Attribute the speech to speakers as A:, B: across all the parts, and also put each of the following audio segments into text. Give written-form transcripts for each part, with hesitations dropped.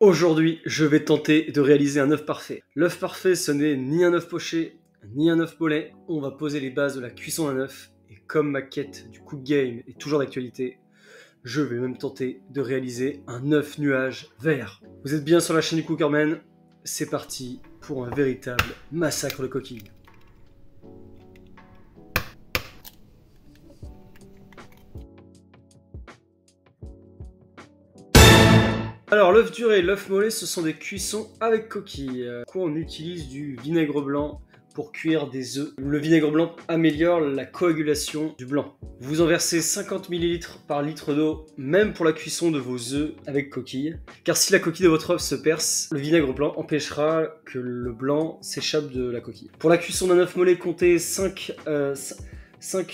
A: Aujourd'hui, je vais tenter de réaliser un œuf parfait. L'œuf parfait, ce n'est ni un œuf poché, ni un œuf mollet. On va poser les bases de la cuisson d'un œuf. Et comme ma quête du cook game est toujours d'actualité, je vais même tenter de réaliser un œuf nuage vert. Vous êtes bien sur la chaîne du Cookerman. C'est parti pour un véritable massacre de coquilles. Alors l'œuf dur et l'œuf mollet, ce sont des cuissons avec coquille. On utilise du vinaigre blanc pour cuire des œufs. Le vinaigre blanc améliore la coagulation du blanc. Vous en versez 50 ml par litre d'eau, même pour la cuisson de vos œufs avec coquille. Car si la coquille de votre œuf se perce, le vinaigre blanc empêchera que le blanc s'échappe de la coquille. Pour la cuisson d'un œuf mollet, comptez 5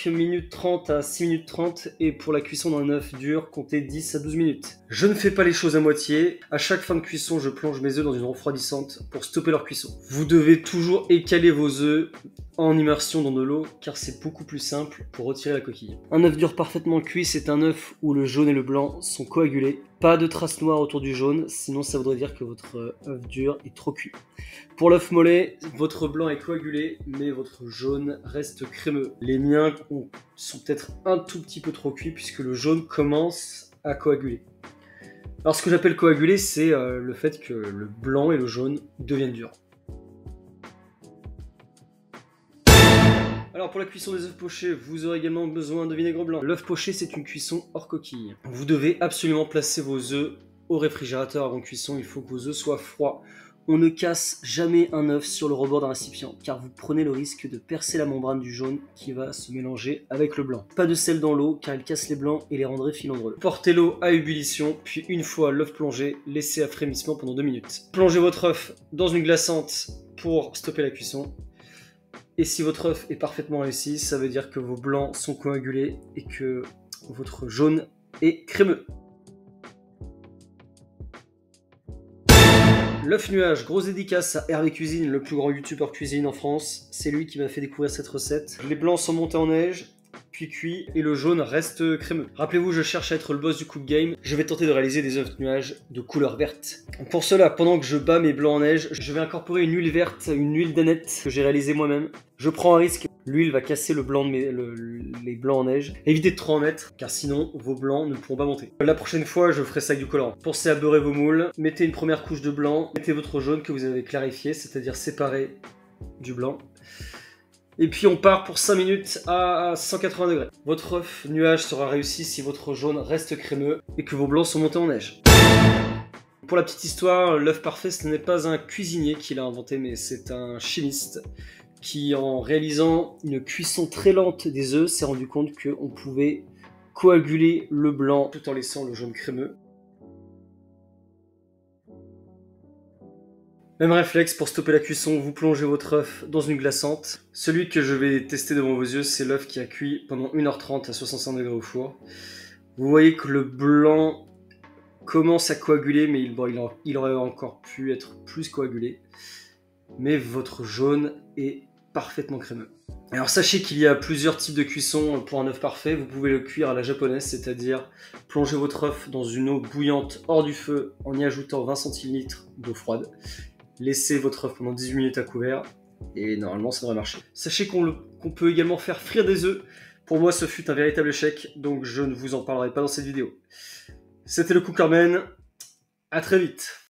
A: minutes 30 à 6 minutes 30 et pour la cuisson d'un œuf dur, comptez 10 à 12 minutes. Je ne fais pas les choses à moitié. À chaque fin de cuisson, je plonge mes œufs dans une eau refroidissante pour stopper leur cuisson. Vous devez toujours écaler vos œufs en immersion dans de l'eau car c'est beaucoup plus simple pour retirer la coquille. Un œuf dur parfaitement cuit, c'est un œuf où le jaune et le blanc sont coagulés. Pas de traces noires autour du jaune, sinon ça voudrait dire que votre œuf dur est trop cuit. Pour l'œuf mollet, votre blanc est coagulé, mais votre jaune reste crémeux. Les miens sont peut-être un tout petit peu trop cuits puisque le jaune commence à coaguler. Alors ce que j'appelle coaguler, c'est le fait que le blanc et le jaune deviennent durs. Alors pour la cuisson des œufs pochés, vous aurez également besoin de vinaigre blanc. L'œuf poché, c'est une cuisson hors coquille. Vous devez absolument placer vos œufs au réfrigérateur avant cuisson, il faut que vos œufs soient froids. On ne casse jamais un œuf sur le rebord d'un récipient, car vous prenez le risque de percer la membrane du jaune qui va se mélanger avec le blanc. Pas de sel dans l'eau, car il casse les blancs et les rendrait filandreux. Portez l'eau à ébullition, puis une fois l'œuf plongé, laissez à frémissement pendant 2 minutes. Plongez votre œuf dans une glaçante pour stopper la cuisson. Et si votre œuf est parfaitement réussi, ça veut dire que vos blancs sont coagulés et que votre jaune est crémeux. L'œuf nuage, grosse dédicace à Hervé Cuisine, le plus grand youtubeur cuisine en France. C'est lui qui m'a fait découvrir cette recette. Les blancs sont montés en neige, puis cuits, et le jaune reste crémeux. Rappelez-vous, je cherche à être le boss du cook game. Je vais tenter de réaliser des œufs nuages de couleur verte. Pour cela, pendant que je bats mes blancs en neige, je vais incorporer une huile verte, une huile d'âneth que j'ai réalisée moi-même. Je prends un risque. L'huile va casser le blanc les blancs en neige. Évitez de trop en mettre, car sinon vos blancs ne pourront pas monter. La prochaine fois, je ferai ça avec du colorant. Pensez à beurrer vos moules. Mettez une première couche de blanc. Mettez votre jaune que vous avez clarifié, c'est-à-dire séparé du blanc. Et puis on part pour 5 minutes à 180 degrés. Votre œuf nuage sera réussi si votre jaune reste crémeux et que vos blancs sont montés en neige. Pour la petite histoire, l'œuf parfait, ce n'est pas un cuisinier qui l'a inventé, mais c'est un chimiste qui, en réalisant une cuisson très lente des œufs, s'est rendu compte qu'on pouvait coaguler le blanc tout en laissant le jaune crémeux. Même réflexe, pour stopper la cuisson, vous plongez votre œuf dans une glaçante. Celui que je vais tester devant vos yeux, c'est l'œuf qui a cuit pendant 1h30 à 65 degrés au four. Vous voyez que le blanc commence à coaguler, mais il aurait encore pu être plus coagulé. Mais votre jaune est parfaitement crémeux. Alors sachez qu'il y a plusieurs types de cuisson pour un œuf parfait. Vous pouvez le cuire à la japonaise, c'est-à-dire plonger votre œuf dans une eau bouillante hors du feu en y ajoutant 20 centilitres d'eau froide. Laissez votre œuf pendant 18 minutes à couvert et normalement ça devrait marcher. Sachez qu'on peut également faire frire des œufs. Pour moi ce fut un véritable échec, donc je ne vous en parlerai pas dans cette vidéo. C'était le Cookerman, à très vite.